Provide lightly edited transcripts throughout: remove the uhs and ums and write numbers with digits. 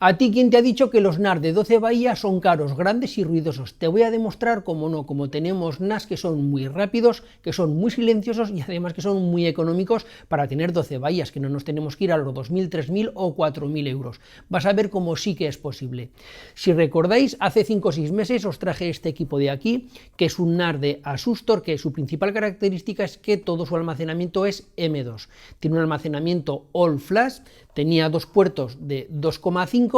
¿A ti quién te ha dicho que los NAS de 12 bahías son caros, grandes y ruidosos? Te voy a demostrar cómo no, como tenemos NAS que son muy rápidos, que son muy silenciosos y además que son muy económicos para tener 12 bahías, que no nos tenemos que ir a los 2.000, 3.000 o 4.000 euros. Vas a ver cómo sí que es posible. Si recordáis, hace 5 o 6 meses os traje este equipo de aquí, que es un NAS de Asustor, que su principal característica es que todo su almacenamiento es M2. Tiene un almacenamiento All Flash, tenía dos puertos de 2,5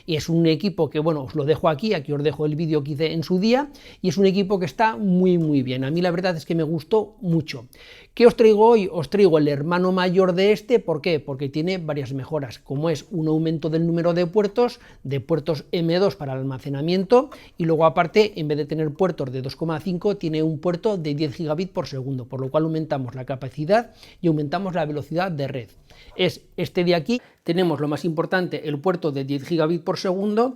y es un equipo que, bueno, os lo dejo aquí os dejo el vídeo que hice en su día, y es un equipo que está muy bien. A mí la verdad es que me gustó mucho. ¿Qué os traigo hoy? Os traigo el hermano mayor de este. ¿Por qué? Porque tiene varias mejoras, como es un aumento del número de puertos M2 para el almacenamiento, y luego aparte, en vez de tener puertos de 2,5, tiene un puerto de 10 gigabits por segundo, por lo cual aumentamos la capacidad y aumentamos la velocidad de red. Es este de aquí. Tenemos lo más importante, el puerto de 10 gigabits por segundo.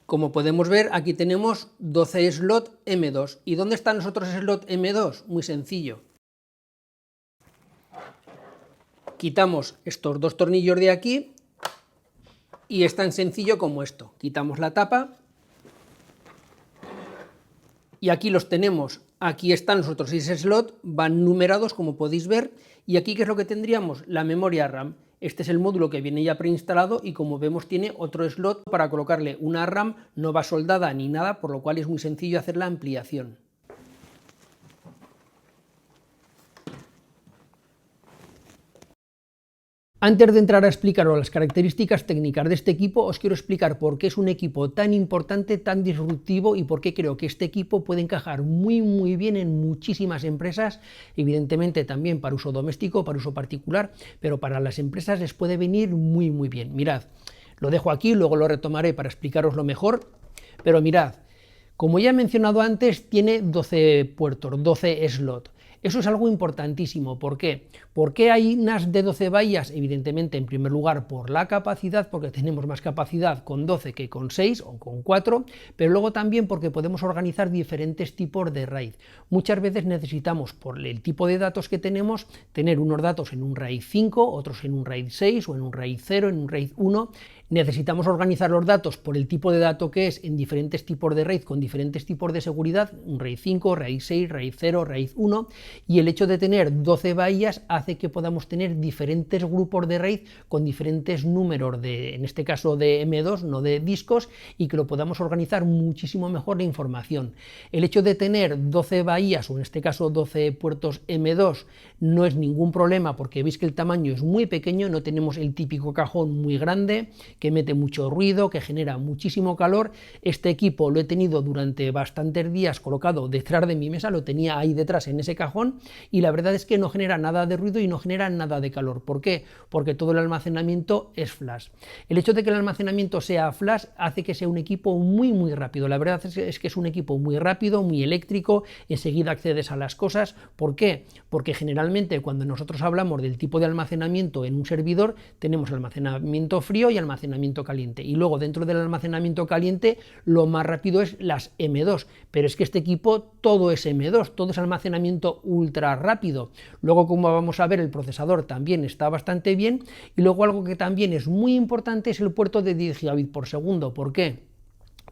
Como podemos ver, aquí tenemos 12 slots M2. ¿Y dónde están los otros slots M2? Muy sencillo. Quitamos estos dos tornillos de aquí y es tan sencillo como esto. Quitamos la tapa y aquí los tenemos. Aquí están los otros 6 slots, van numerados como podéis ver, y aquí ¿qué es lo que tendríamos? La memoria RAM. Este es el módulo que viene ya preinstalado y como vemos tiene otro slot para colocarle una RAM, no va soldada ni nada, por lo cual es muy sencillo hacer la ampliación. Antes de entrar a explicaros las características técnicas de este equipo, os quiero explicar por qué es un equipo tan importante, tan disruptivo, y por qué creo que este equipo puede encajar muy bien en muchísimas empresas, evidentemente también para uso doméstico, para uso particular, pero para las empresas les puede venir muy bien. Mirad, lo dejo aquí, luego lo retomaré para explicaroslo mejor, pero mirad, como ya he mencionado antes, tiene 12 puertos, 12 slots. Eso es algo importantísimo. ¿Por qué? ¿Por qué hay NAS de 12 bahías? Evidentemente, en primer lugar, por la capacidad, porque tenemos más capacidad con 12 que con 6 o con 4, pero luego también porque podemos organizar diferentes tipos de RAID. Muchas veces necesitamos, por el tipo de datos que tenemos, tener unos datos en un RAID 5, otros en un RAID 6 o en un RAID 0, en un RAID 1. Necesitamos organizar los datos por el tipo de dato que es en diferentes tipos de RAID con diferentes tipos de seguridad, un RAID 5, RAID 6, RAID 0, RAID 1, y el hecho de tener 12 bahías hace que podamos tener diferentes grupos de RAID con diferentes números de, en este caso de M2, no de discos, y que lo podamos organizar muchísimo mejor la información. El hecho de tener 12 bahías, o en este caso 12 puertos M2, no es ningún problema porque veis que el tamaño es muy pequeño, no tenemos el típico cajón muy grande que mete mucho ruido, que genera muchísimo calor. Este equipo lo he tenido durante bastantes días colocado detrás de mi mesa, lo tenía ahí detrás en ese cajón, y la verdad es que no genera nada de ruido y no genera nada de calor. ¿Por qué? Porque todo el almacenamiento es flash. El hecho de que el almacenamiento sea flash hace que sea un equipo muy rápido. La verdad es que es un equipo muy rápido, muy eléctrico, enseguida accedes a las cosas. ¿Por qué? Porque generalmente cuando nosotros hablamos del tipo de almacenamiento en un servidor, tenemos almacenamiento frío y almacenamiento caliente, y luego dentro del almacenamiento caliente lo más rápido es las M2, pero es que este equipo todo es M2, todo es almacenamiento ultra rápido. Luego, como vamos a ver, el procesador también está bastante bien, y luego algo que también es muy importante es el puerto de 10 gigabits por segundo. ¿Por qué?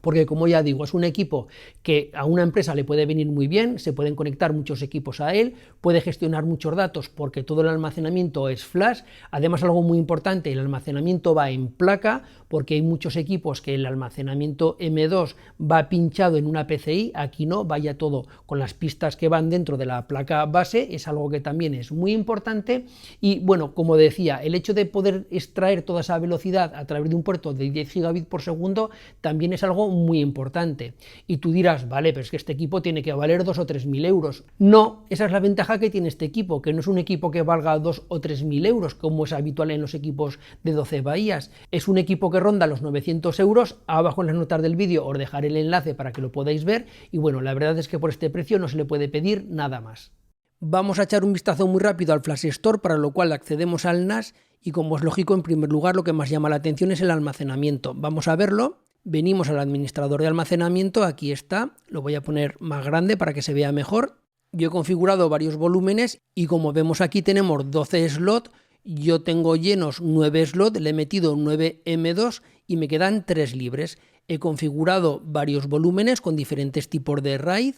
Porque, como ya digo, es un equipo que a una empresa le puede venir muy bien, se pueden conectar muchos equipos a él, puede gestionar muchos datos porque todo el almacenamiento es flash. Además, algo muy importante, el almacenamiento va en placa, porque hay muchos equipos que el almacenamiento M2 va pinchado en una PCI, aquí no, vaya todo con las pistas que van dentro de la placa base, es algo que también es muy importante. Y bueno, como decía, el hecho de poder extraer toda esa velocidad a través de un puerto de 10 gigabits por segundo también es algo muy importante. Y tú dirás, vale, pero es que este equipo tiene que valer 2 o 3.000 euros. No, esa es la ventaja que tiene este equipo, que no es un equipo que valga 2 o 3.000 euros, como es habitual en los equipos de 12 bahías. Es un equipo que ronda los 900 euros. Abajo en las notas del vídeo os dejaré el enlace para que lo podáis ver. Y bueno, la verdad es que por este precio no se le puede pedir nada más. Vamos a echar un vistazo muy rápido al Flash Store, para lo cual accedemos al NAS, y como es lógico, en primer lugar lo que más llama la atención es el almacenamiento. Vamos a verlo. Venimos al administrador de almacenamiento, aquí está, lo voy a poner más grande para que se vea mejor. Yo he configurado varios volúmenes y como vemos aquí tenemos 12 slots yo tengo llenos 9 slots, le he metido 9 M2 y me quedan 3 libres. He configurado varios volúmenes con diferentes tipos de RAID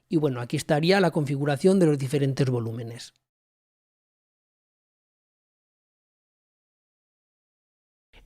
y bueno, aquí estaría la configuración de los diferentes volúmenes.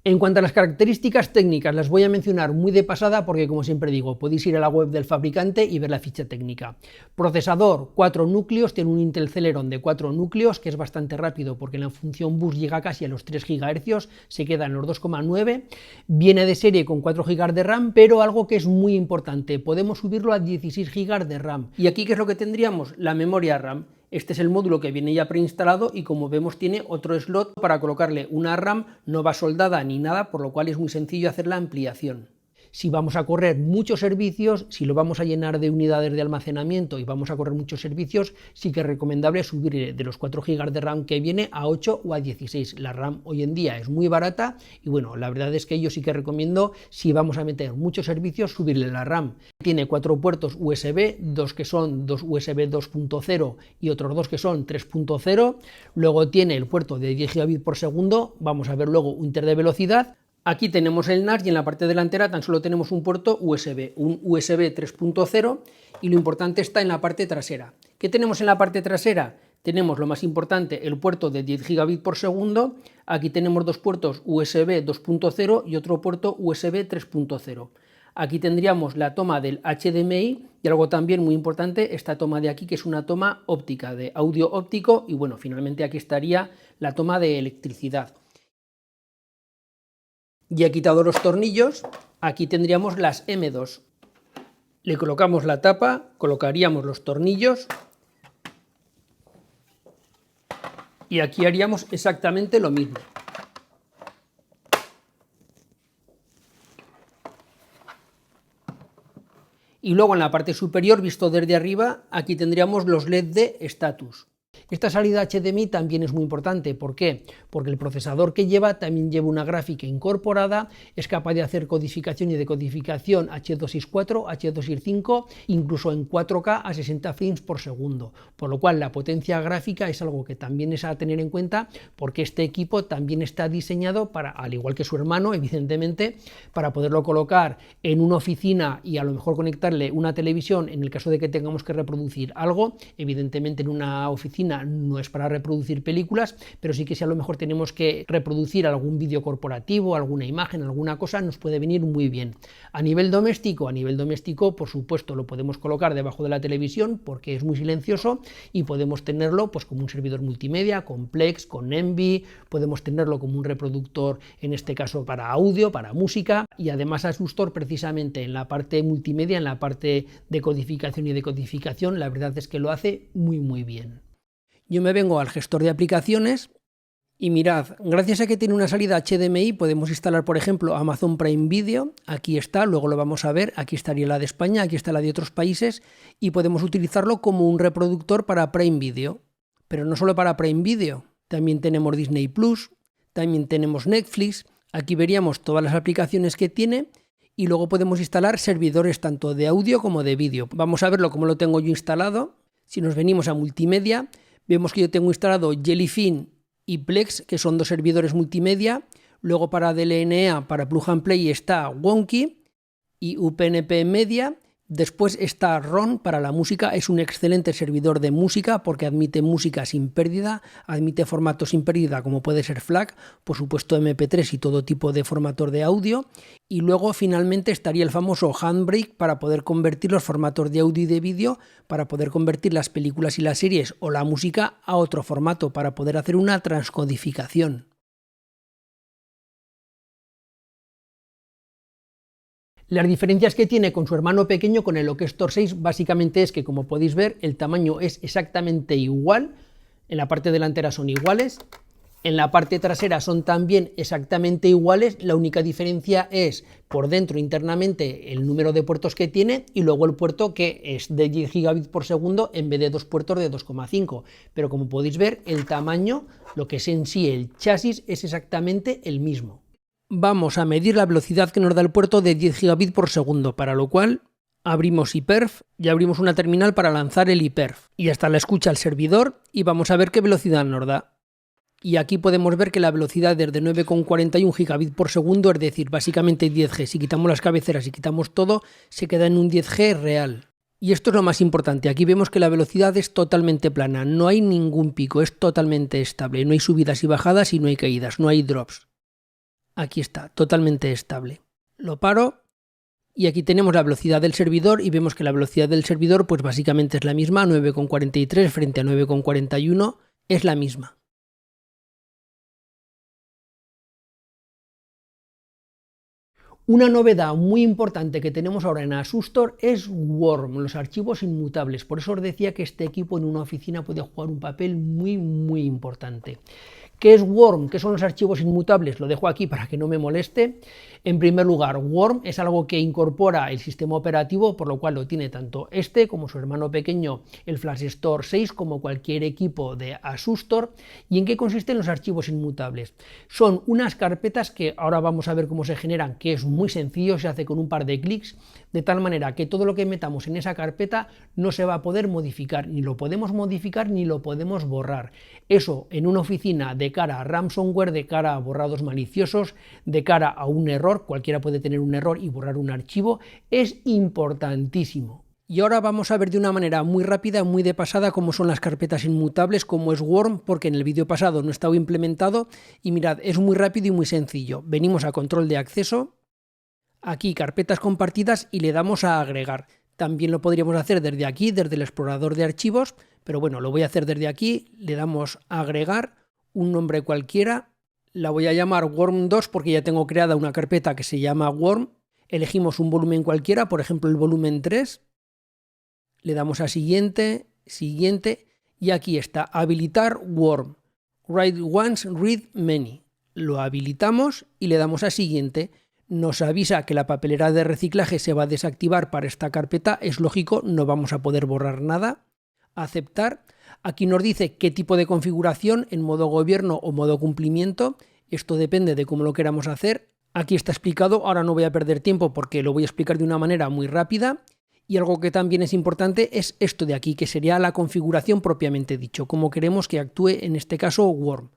En cuanto a las características técnicas, las voy a mencionar muy de pasada porque, como siempre digo, podéis ir a la web del fabricante y ver la ficha técnica. Procesador, 4 núcleos, tiene un Intel Celeron de 4 núcleos, que es bastante rápido porque la función bus llega casi a los 3 GHz, se queda en los 2,9. Viene de serie con 4 GB de RAM, pero algo que es muy importante, podemos subirlo a 16 GB de RAM. ¿Y aquí qué es lo que tendríamos? La memoria RAM. Este es el módulo que viene ya preinstalado y como vemos tiene otro slot para colocarle una RAM, no va soldada ni nada, por lo cual es muy sencillo hacer la ampliación. Si vamos a correr muchos servicios, si lo vamos a llenar de unidades de almacenamiento y vamos a correr muchos servicios, sí que es recomendable subir de los 4 GB de RAM que viene a 8 o a 16. La RAM hoy en día es muy barata y bueno, la verdad es que yo sí que recomiendo, si vamos a meter muchos servicios, subirle la RAM. Tiene 4 puertos USB, 2 que son 2 USB 2.0 y otros 2 que son 3.0. Luego tiene el puerto de 10 Gb por segundo, vamos a ver luego un inter de velocidad. Aquí tenemos el NAS y en la parte delantera tan solo tenemos un puerto USB, un USB 3.0 y lo importante está en la parte trasera. ¿Qué tenemos en la parte trasera? Tenemos lo más importante, el puerto de 10 Gb por segundo, aquí tenemos 2 puertos USB 2.0 y otro puerto USB 3.0. Aquí tendríamos la toma del HDMI y algo también muy importante, esta toma de aquí que es una toma óptica, de audio óptico y bueno, finalmente aquí estaría la toma de electricidad. Ya he quitado los tornillos, aquí tendríamos las M2. Le colocamos la tapa, colocaríamos los tornillos y aquí haríamos exactamente lo mismo. Y luego en la parte superior, visto desde arriba, aquí tendríamos los LED de status. Esta salida HDMI también es muy importante. ¿Por qué? Porque el procesador que lleva también lleva una gráfica incorporada, es capaz de hacer codificación y decodificación H264, H265, incluso en 4K a 60 frames por segundo. Por lo cual la potencia gráfica es algo que también es a tener en cuenta porque este equipo también está diseñado para, al igual que su hermano, evidentemente, para poderlo colocar en una oficina y a lo mejor conectarle una televisión en el caso de que tengamos que reproducir algo. Evidentemente en una oficina no es para reproducir películas, pero sí que si a lo mejor tenemos que reproducir algún vídeo corporativo, alguna imagen, alguna cosa, nos puede venir muy bien. A nivel doméstico, por supuesto, lo podemos colocar debajo de la televisión porque es muy silencioso y podemos tenerlo pues como un servidor multimedia, con Plex, con Envy, podemos tenerlo como un reproductor, en este caso para audio, para música, y además Asustor precisamente en la parte multimedia, en la parte de codificación y decodificación, la verdad es que lo hace muy bien. Yo me vengo al gestor de aplicaciones y mirad, gracias a que tiene una salida HDMI podemos instalar, por ejemplo, Amazon Prime Video. Aquí está, luego lo vamos a ver, aquí estaría la de España, aquí está la de otros países y podemos utilizarlo como un reproductor para Prime Video. Pero no solo para Prime Video, también tenemos Disney Plus, también tenemos Netflix, aquí veríamos todas las aplicaciones que tiene y luego podemos instalar servidores tanto de audio como de vídeo. Vamos a verlo como lo tengo yo instalado. Si nos venimos a multimedia, vemos que yo tengo instalado Jellyfin y Plex, que son 2 servidores multimedia. Luego para DLNA, para Plug and Play está Wonky y UPnP Media. Después está Ron para la música, es un excelente servidor de música porque admite música sin pérdida, admite formatos sin pérdida como puede ser FLAC, por supuesto MP3 y todo tipo de formatos de audio. Y luego finalmente estaría el famoso Handbrake para poder convertir los formatos de audio y de vídeo, para poder convertir las películas y las series o la música a otro formato, para poder hacer una transcodificación. Las diferencias que tiene con su hermano pequeño, con el Loquestor 6, básicamente es que, como podéis ver, el tamaño es exactamente igual, en la parte delantera son iguales, en la parte trasera son también exactamente iguales, la única diferencia es por dentro internamente el número de puertos que tiene y luego el puerto que es de 10 Gb por segundo en vez de 2 puertos de 2,5, pero como podéis ver el tamaño, lo que es en sí el chasis es exactamente el mismo. Vamos a medir la velocidad que nos da el puerto de 10 Gb por segundo, para lo cual abrimos iPerf y abrimos una terminal para lanzar el iPerf. Y hasta la escucha el servidor y vamos a ver qué velocidad nos da. Y aquí podemos ver que la velocidad es de 9,41 gigabits por segundo, es decir, básicamente 10G. Si quitamos las cabeceras y quitamos todo, se queda en un 10G real. Y esto es lo más importante, aquí vemos que la velocidad es totalmente plana, no hay ningún pico, es totalmente estable, no hay subidas y bajadas y no hay caídas, no hay drops. Aquí está, totalmente estable. Lo paro y aquí tenemos la velocidad del servidor y vemos que la velocidad del servidor pues básicamente es la misma, 9,43 frente a 9,41, es la misma. Una novedad muy importante que tenemos ahora en Asustor es Worm, los archivos inmutables. Por eso os decía que este equipo en una oficina puede jugar un papel muy importante. ¿Qué es Worm? ¿Qué son los archivos inmutables? Lo dejo aquí para que no me moleste. En primer lugar, Worm es algo que incorpora el sistema operativo, por lo cual lo tiene tanto este como su hermano pequeño, el FlashStore 6, como cualquier equipo de Asustor. ¿Y en qué consisten los archivos inmutables? Son unas carpetas que ahora vamos a ver cómo se generan, que es muy sencillo, se hace con un par de clics, de tal manera que todo lo que metamos en esa carpeta no se va a poder modificar, ni lo podemos modificar ni lo podemos borrar. Eso en una oficina de cara a ransomware, de cara a borrados maliciosos, de cara a un error, cualquiera puede tener un error y borrar un archivo, es importantísimo. Y ahora vamos a ver de una manera muy rápida, muy de pasada, cómo son las carpetas inmutables, cómo es Worm, porque en el vídeo pasado no estaba implementado. Y mirad, es muy rápido y muy sencillo. Venimos a control de acceso, aquí carpetas compartidas y le damos a agregar. También lo podríamos hacer desde aquí, desde el explorador de archivos, pero bueno, lo voy a hacer desde aquí. Le damos a agregar un nombre cualquiera, la voy a llamar Worm2 porque ya tengo creada una carpeta que se llama Worm. Elegimos un volumen cualquiera, por ejemplo el volumen 3, le damos a siguiente, siguiente, y aquí está, habilitar Worm, write once, read many. Lo habilitamos y le damos a siguiente. Nos avisa que la papelera de reciclaje se va a desactivar para esta carpeta, es lógico, no vamos a poder borrar nada. Aceptar. Aquí nos dice qué tipo de configuración, en modo gobierno o modo cumplimiento. Esto depende de cómo lo queramos hacer. Aquí está explicado, ahora no voy a perder tiempo porque lo voy a explicar de una manera muy rápida. Y algo que también es importante es esto de aquí, que sería la configuración propiamente dicho, cómo queremos que actúe en este caso Worm.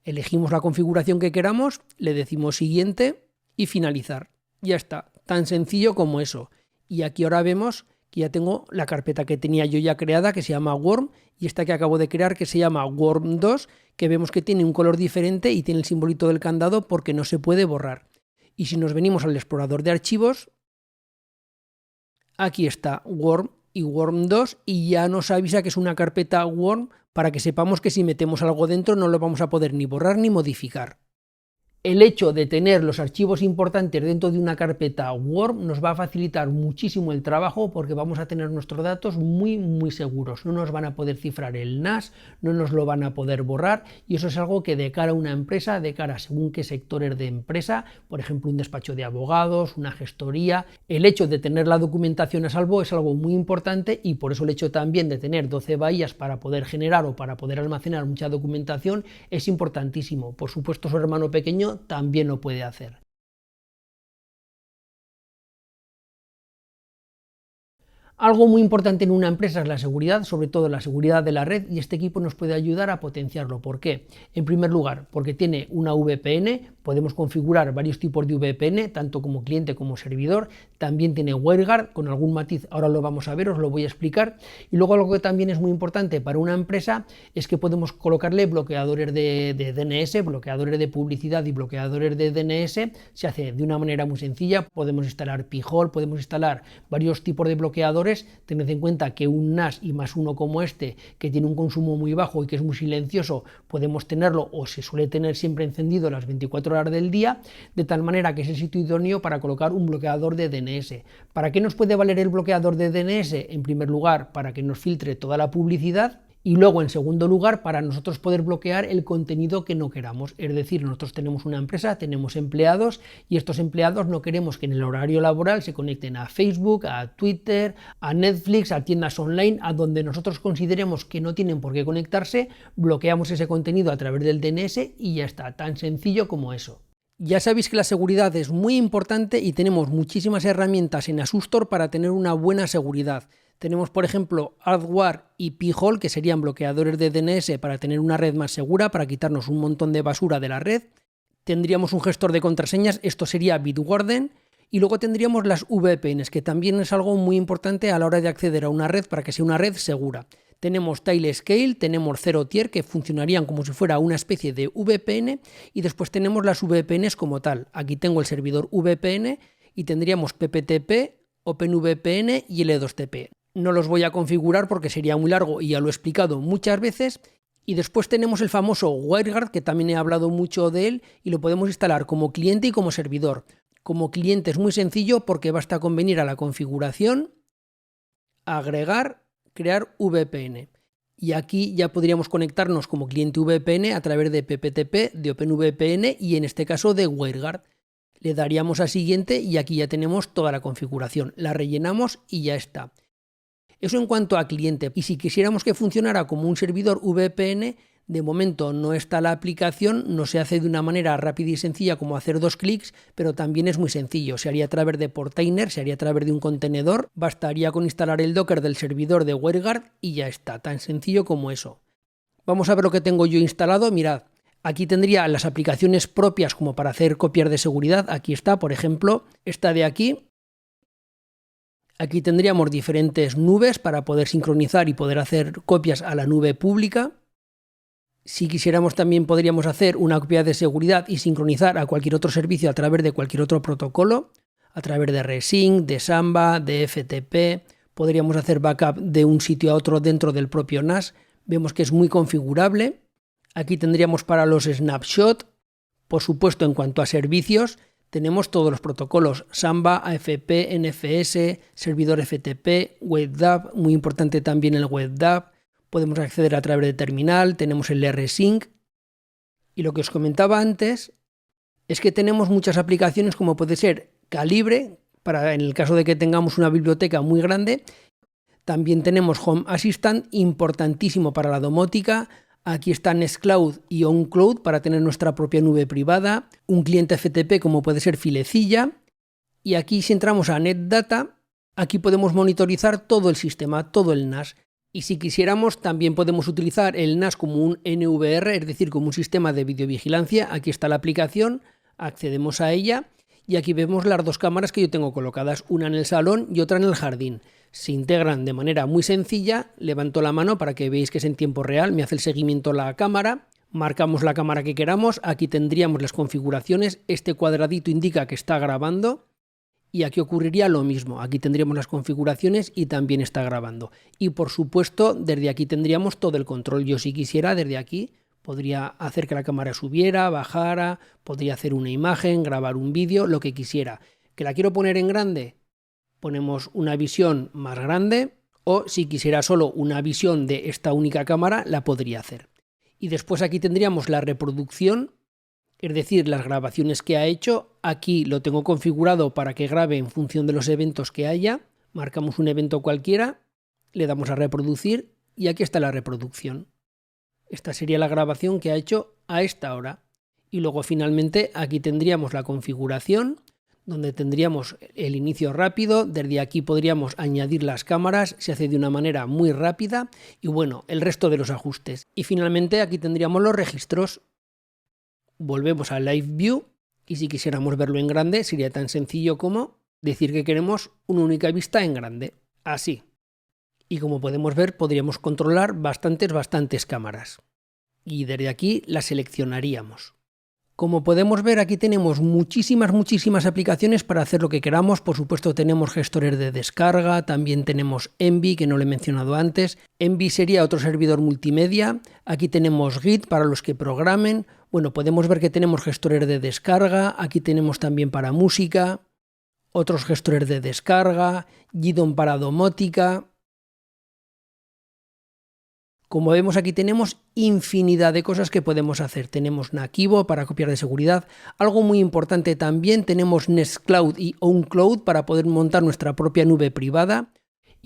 Elegimos la configuración que queramos, le decimos siguiente y finalizar. Ya está, tan sencillo como eso. Y aquí ahora vemos que ya tengo la carpeta que tenía yo ya creada, que se llama Worm, y esta que acabo de crear, que se llama Worm2, que vemos que tiene un color diferente y tiene el simbolito del candado porque no se puede borrar. Y si nos venimos al explorador de archivos, aquí está Worm y Worm2 y ya nos avisa que es una carpeta Worm para que sepamos que si metemos algo dentro no lo vamos a poder ni borrar ni modificar. El hecho de tener los archivos importantes dentro de una carpeta Worm nos va a facilitar muchísimo el trabajo porque vamos a tener nuestros datos muy seguros. No nos van a poder cifrar el NAS, no nos lo van a poder borrar y eso es algo que de cara a una empresa, de cara a según qué sectores de empresa, por ejemplo un despacho de abogados, una gestoría, el hecho de tener la documentación a salvo es algo muy importante y por eso el hecho también de tener 12 bahías para poder generar o para poder almacenar mucha documentación es importantísimo. Por supuesto su hermano pequeño también lo puede hacer. Algo muy importante en una empresa es la seguridad, sobre todo la seguridad de la red, y este equipo nos puede ayudar a potenciarlo. ¿Por qué? En primer lugar, porque tiene una VPN, podemos configurar varios tipos de VPN, tanto como cliente como servidor. También tiene WireGuard, con algún matiz, ahora lo vamos a ver, os lo voy a explicar. Y luego algo que también es muy importante para una empresa es que podemos colocarle bloqueadores de DNS, bloqueadores de publicidad y bloqueadores de DNS. Se hace de una manera muy sencilla, podemos instalar Pi-hole, podemos instalar varios tipos de bloqueadores. Tened en cuenta que un NAS y más uno como este, que tiene un consumo muy bajo y que es muy silencioso, podemos tenerlo o se suele tener siempre encendido las 24 horas del día, de tal manera que es el sitio idóneo para colocar un bloqueador de DNS. ¿Para qué nos puede valer el bloqueador de DNS? En primer lugar, para que nos filtre toda la publicidad. Y luego, en segundo lugar, para nosotros poder bloquear el contenido que no queramos. Es decir, nosotros tenemos una empresa, tenemos empleados y estos empleados no queremos que en el horario laboral se conecten a Facebook, a Twitter, a Netflix, a tiendas online, a donde nosotros consideremos que no tienen por qué conectarse, bloqueamos ese contenido a través del DNS y ya está, tan sencillo como eso. Ya sabéis que la seguridad es muy importante y tenemos muchísimas herramientas en Asustor para tener una buena seguridad. Tenemos, por ejemplo, Hardware y Pi-hole, que serían bloqueadores de DNS para tener una red más segura, para quitarnos un montón de basura de la red. Tendríamos un gestor de contraseñas, esto sería Bitwarden. Y luego tendríamos las VPNs, que también es algo muy importante a la hora de acceder a una red para que sea una red segura. Tenemos Tailscale, tenemos Zero Tier, que funcionarían como si fuera una especie de VPN, y después tenemos las VPNs como tal. Aquí tengo el servidor VPN y tendríamos PPTP, OpenVPN y L2TP. No los voy a configurar porque sería muy largo y ya lo he explicado muchas veces. Y después tenemos el famoso WireGuard, que también he hablado mucho de él, y lo podemos instalar como cliente y como servidor. Como cliente es muy sencillo porque basta con venir a la configuración, agregar, crear VPN. Y aquí ya podríamos conectarnos como cliente VPN a través de PPTP, de OpenVPN y en este caso de WireGuard. Le daríamos a siguiente y aquí ya tenemos toda la configuración. La rellenamos y ya está. Eso en cuanto a cliente. Y si quisiéramos que funcionara como un servidor VPN, de momento no está la aplicación, no se hace de una manera rápida y sencilla como hacer 2 clics, pero también es muy sencillo. Se haría a través de Portainer, se haría a través de un contenedor, bastaría con instalar el Docker del servidor de WireGuard y ya está, tan sencillo como eso. Vamos a ver lo que tengo yo instalado, mirad. Aquí tendría las aplicaciones propias como para hacer copias de seguridad, aquí está, por ejemplo, esta de aquí. Aquí tendríamos diferentes nubes para poder sincronizar y poder hacer copias a la nube pública. Si quisiéramos también podríamos hacer una copia de seguridad y sincronizar a cualquier otro servicio a través de cualquier otro protocolo, a través de Resync, de Samba, de FTP. Podríamos hacer backup de un sitio a otro dentro del propio NAS. Vemos que es muy configurable. Aquí tendríamos para los snapshots. Por supuesto, en cuanto a servicios, tenemos todos los protocolos: Samba, AFP, NFS, servidor FTP, WebDAV, muy importante también el WebDAV. Podemos acceder a través de terminal, tenemos el rsync. Y lo que os comentaba antes es que tenemos muchas aplicaciones como puede ser Calibre, para en el caso de que tengamos una biblioteca muy grande. También tenemos Home Assistant, importantísimo para la domótica. Aquí está Nextcloud y OnCloud para tener nuestra propia nube privada. Un cliente FTP como puede ser Filecilla. Y aquí si entramos a NetData, aquí podemos monitorizar todo el sistema, todo el NAS. Y si quisiéramos, también podemos utilizar el NAS como un NVR, es decir, como un sistema de videovigilancia. Aquí está la aplicación, accedemos a ella y aquí vemos las 2 cámaras que yo tengo colocadas, una en el salón y otra en el jardín. Se integran de manera muy sencilla, levanto la mano para que veáis que es en tiempo real, me hace el seguimiento la cámara, marcamos la cámara que queramos, aquí tendríamos las configuraciones, este cuadradito indica que está grabando. Y aquí ocurriría lo mismo, aquí tendríamos las configuraciones y también está grabando. Y por supuesto, desde aquí tendríamos todo el control. Yo si quisiera, desde aquí, podría hacer que la cámara subiera, bajara, podría hacer una imagen, grabar un vídeo, lo que quisiera. ¿Que la quiero poner en grande? Ponemos una visión más grande, o si quisiera solo una visión de esta única cámara, la podría hacer. Y después aquí tendríamos la reproducción. Es decir, las grabaciones que ha hecho, aquí lo tengo configurado para que grabe en función de los eventos que haya. Marcamos un evento cualquiera, le damos a reproducir y aquí está la reproducción. Esta sería la grabación que ha hecho a esta hora. Y luego finalmente aquí tendríamos la configuración, donde tendríamos el inicio rápido. Desde aquí podríamos añadir las cámaras, se hace de una manera muy rápida y bueno, el resto de los ajustes. Y finalmente aquí tendríamos los registros. Volvemos a Live View y si quisiéramos verlo en grande sería tan sencillo como decir que queremos una única vista en grande, así. Y como podemos ver podríamos controlar bastantes cámaras y desde aquí las seleccionaríamos. Como podemos ver aquí tenemos muchísimas aplicaciones para hacer lo que queramos. Por supuesto tenemos gestores de descarga, también tenemos Envy que no lo he mencionado antes. Envy sería otro servidor multimedia. Aquí tenemos Git para los que programen. Bueno, podemos ver que tenemos gestores de descarga, aquí tenemos también para música, otros gestores de descarga, Gidon para domótica. Como vemos aquí tenemos infinidad de cosas que podemos hacer. Tenemos Nakivo para copiar de seguridad. Algo muy importante también, tenemos Nextcloud y OnCloud para poder montar nuestra propia nube privada.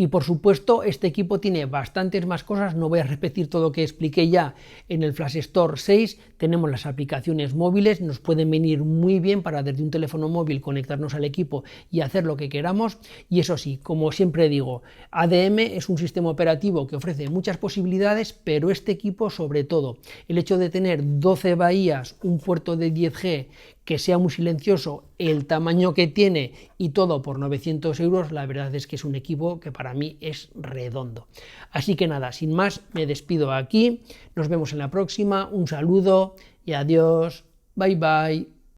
Y por supuesto, este equipo tiene bastantes más cosas, no voy a repetir todo lo que expliqué ya en el Flash Store 6, tenemos las aplicaciones móviles, nos pueden venir muy bien para desde un teléfono móvil conectarnos al equipo y hacer lo que queramos, y eso sí, como siempre digo, ADM es un sistema operativo que ofrece muchas posibilidades, pero este equipo sobre todo, el hecho de tener 12 bahías, un puerto de 10G, que sea muy silencioso, el tamaño que tiene y todo por 900 euros, la verdad es que es un equipo que para mí es redondo. Así que nada, sin más, me despido aquí, nos vemos en la próxima, un saludo y adiós, bye bye.